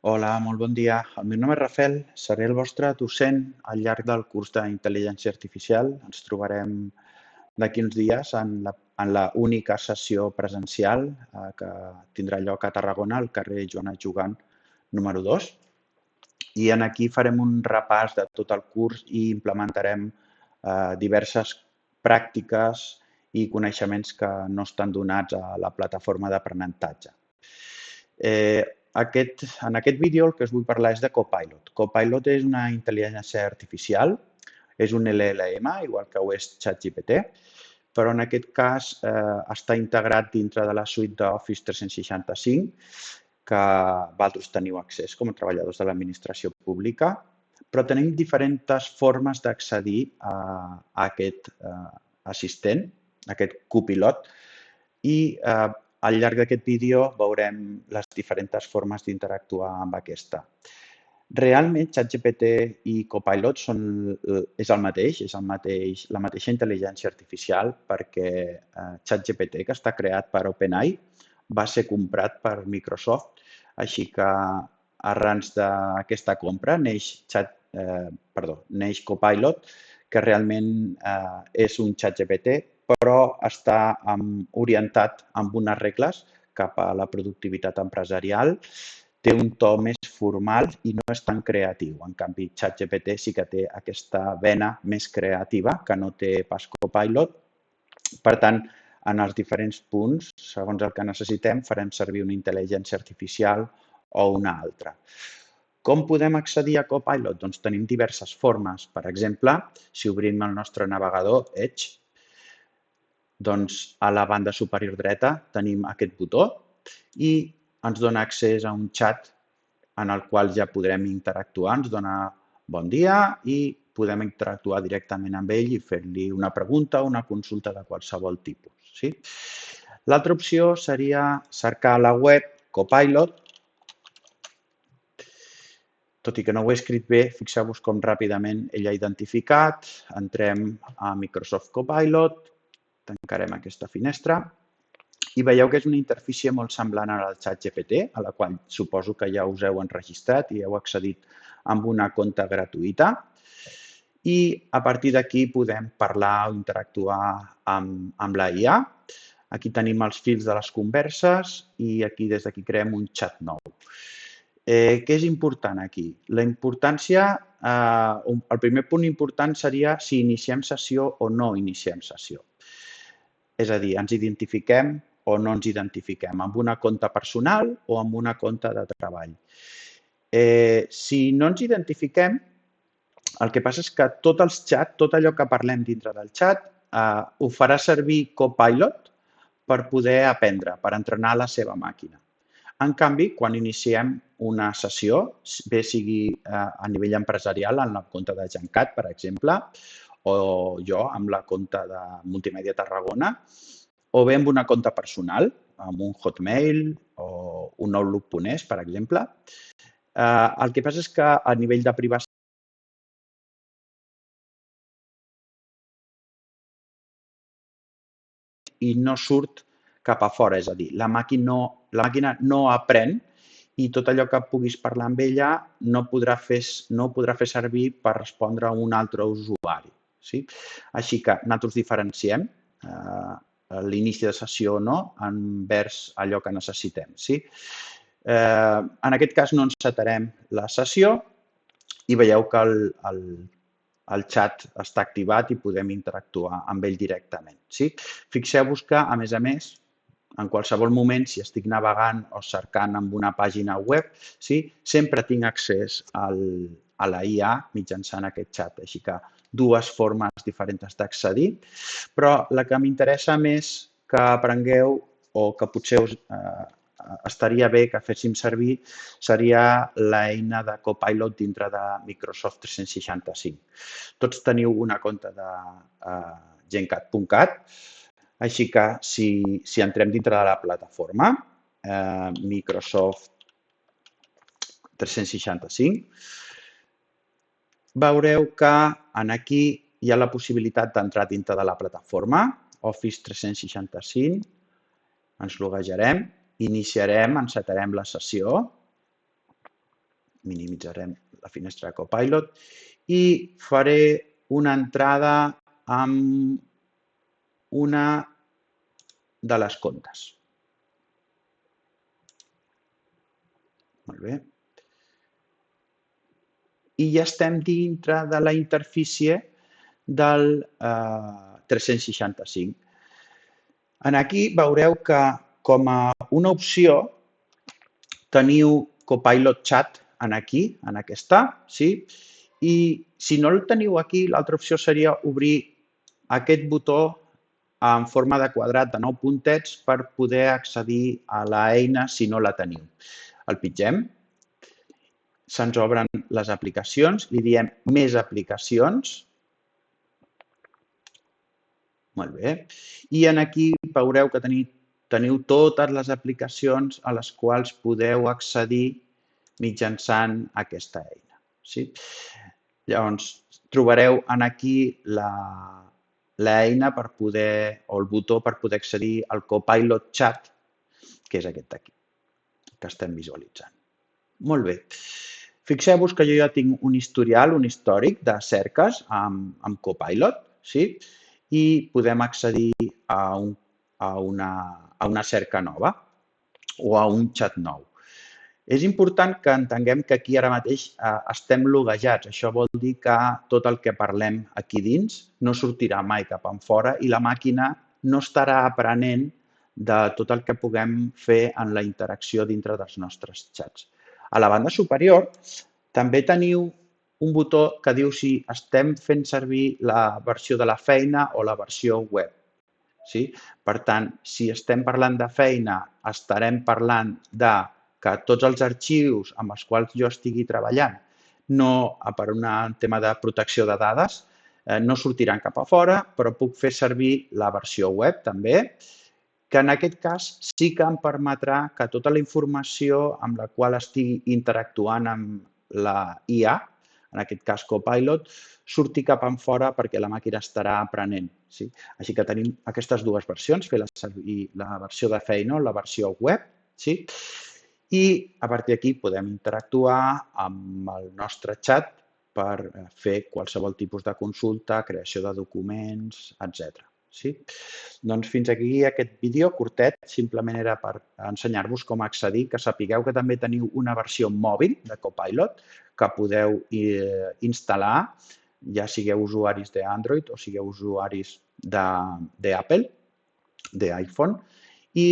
Hola, molt bon dia. El meu nom és Rafael, seré el vostre docent al llarg del curs d'Intel·ligència Artificial. Ens trobarem d'aquí uns dies en la única sessió presencial que tindrà lloc a Tarragona, al carrer Joana Jugant, número 2. I aquí farem un repàs de tot el curs i implementarem diverses pràctiques i coneixements que no estan donats a la plataforma d'aprenentatge. En aquest vídeo el que us vull parlar és de Copilot. Copilot és una intel·ligència artificial, és un LLM, igual que ho és ChatGPT, però en aquest cas està integrat dintre de la suite d'Office 365, que vosaltres teniu accés com a treballadors de l'administració pública, però tenim diferents formes d'accedir a aquest assistent, a aquest copilot, i al llarg d'aquest vídeo veurem les diferents formes d'interactuar amb aquesta. Realment, ChatGPT i Copilot és la mateixa intel·ligència artificial perquè ChatGPT, que està creat per OpenAI, va ser comprat per Microsoft, així que arran d'aquesta compra neix Copilot, que realment és un ChatGPT, però està orientat amb unes regles cap a la productivitat empresarial, té un to més formal i no és tan creatiu. En canvi, ChatGPT sí que té aquesta vena més creativa que no té pas Copilot. Per tant, en els diferents punts, segons el que necessitem, farem servir una intel·ligència artificial o una altra. Com podem accedir a Copilot? Doncs tenim diverses formes. Per exemple, si obrim el nostre navegador Edge, doncs a la banda superior dreta tenim aquest botó i ens dona accés a un xat en el qual ja podrem interactuar. Ens dona bon dia i podem interactuar directament amb ell i fer-li una pregunta o una consulta de qualsevol tipus. Sí? L'altra opció seria cercar a la web Copilot. Tot i que no ho he escrit bé, fixeu-vos com ràpidament ell ha identificat. Entrem a Microsoft Copilot, tancarem aquesta finestra i veieu que és una interfície molt semblant a la del ChatGPT, a la qual suposo que ja us heu enregistrat i heu accedit amb una compte gratuïta. I a partir d'aquí podem parlar o interactuar amb la IA. Aquí tenim els fils de les converses i des d'aquí creem un xat nou. Què és important aquí? La importància, el primer punt important seria si iniciem sessió o no iniciem sessió. És a dir, ens identifiquem o no ens identifiquem, amb una compte personal o amb una compte de treball. Si no ens identifiquem, el que passa és que tot el xat, tot allò que parlem dintre del xat, ho farà servir Copilot per poder aprendre, per entrenar la seva màquina. En canvi, quan iniciem una sessió, bé sigui a nivell empresarial, en la compte de Gencat, per exemple, o jo amb la compte de Multimèdia Tarragona, o bé amb una compte personal, amb un Hotmail o un Outlook.es, per exemple. El que passa és que a nivell de privacitat i no surt cap a fora, és a dir, la màquina no aprèn i tot allò que puguis parlar amb ella no ho podrà fer servir per respondre a un altre usuari. Sí? Així que nosaltres diferenciem l'inici de sessió o no envers allò que necessitem. Sí? En aquest cas no encetarem la sessió i veieu que el xat està activat i podem interactuar amb ell directament. Sí? Fixeu-vos que, a més, en qualsevol moment, si estic navegant o cercant en una pàgina web, sí, sempre tinc accés a la IA mitjançant aquest xat. Així que dues formes diferents d'accedir, però la que m'interessa més que aprengueu o que potser estaria bé que féssim servir seria l'eina de Copilot dintre de Microsoft 365. Tots teniu una compte de gencat.cat, així que si entrem dintre de la plataforma Microsoft 365, veureu que aquí hi ha la possibilitat d'entrar dintre de la plataforma Office 365, ens loguejarem, iniciarem, encetarem la sessió minimitzarem la finestra de Copilot i faré una entrada amb una de les comptes. Molt bé. I ja estem dintre de la interfície del 365. Aquí veureu que com a una opció teniu Copilot Chat aquí, en aquesta, sí? I si no el teniu aquí, l'altra opció seria obrir aquest botó en forma de quadrat de 9 puntets per poder accedir a l'eina si no la teniu. El pitgem, se'ns obren les aplicacions, li diem més aplicacions. Molt bé. I aquí veureu que teniu totes les aplicacions a les quals podeu accedir mitjançant aquesta eina. Sí? Llavors, trobareu aquí l'eina per poder, o el botó per poder accedir al Copilot Chat, que és aquest d'aquí, que estem visualitzant. Molt bé. Fixeu-vos que jo ja tinc un historial, un històric de cerques amb Copilot, sí? I podem accedir a una cerca nova o a un xat nou. És important que entenguem que aquí ara mateix estem loguejats. Això vol dir que tot el que parlem aquí dins no sortirà mai cap enfora i la màquina no estarà aprenent de tot el que puguem fer en la interacció dintre dels nostres xats. A la banda superior també teniu un botó que diu si estem fent servir la versió de la feina o la versió web. Sí? Per tant, si estem parlant de feina, estarem parlant de que tots els arxius amb els quals jo estigui treballant, no per un tema de protecció de dades, no sortiran cap a fora, però puc fer servir la versió web també, que en aquest cas sí que em permetrà que tota la informació amb la qual estigui interactuant amb la IA, en aquest cas Copilot, surti cap enfora perquè la màquina estarà aprenent. Sí? Així que tenim aquestes dues versions, fer servir la versió de feina o la versió web, sí? I a partir d'aquí podem interactuar amb el nostre xat per fer qualsevol tipus de consulta, creació de documents, etc. Sí? Doncs fins aquí aquest vídeo curtet, simplement era per ensenyar-vos com accedir, que sapigueu que també teniu una versió mòbil de Copilot que podeu instal·lar, ja sigueu usuaris d'Android o sigueu usuaris d'Apple, d'iPhone, i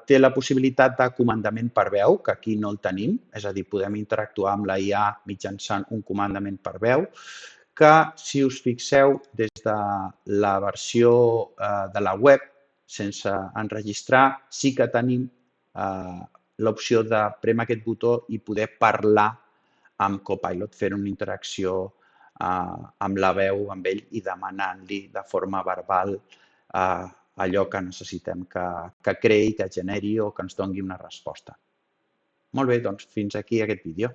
té la possibilitat de comandament per veu, que aquí no el tenim, és a dir, podem interactuar amb la IA mitjançant un comandament per veu, que si us fixeu des de la versió de la web, sense enregistrar, sí que tenim l'opció de prémer aquest botó i poder parlar amb Copilot, fent una interacció amb la veu amb ell i demanant-li de forma verbal allò que necessitem que creï, que generi o que ens doni una resposta. Molt bé, doncs fins aquí aquest vídeo.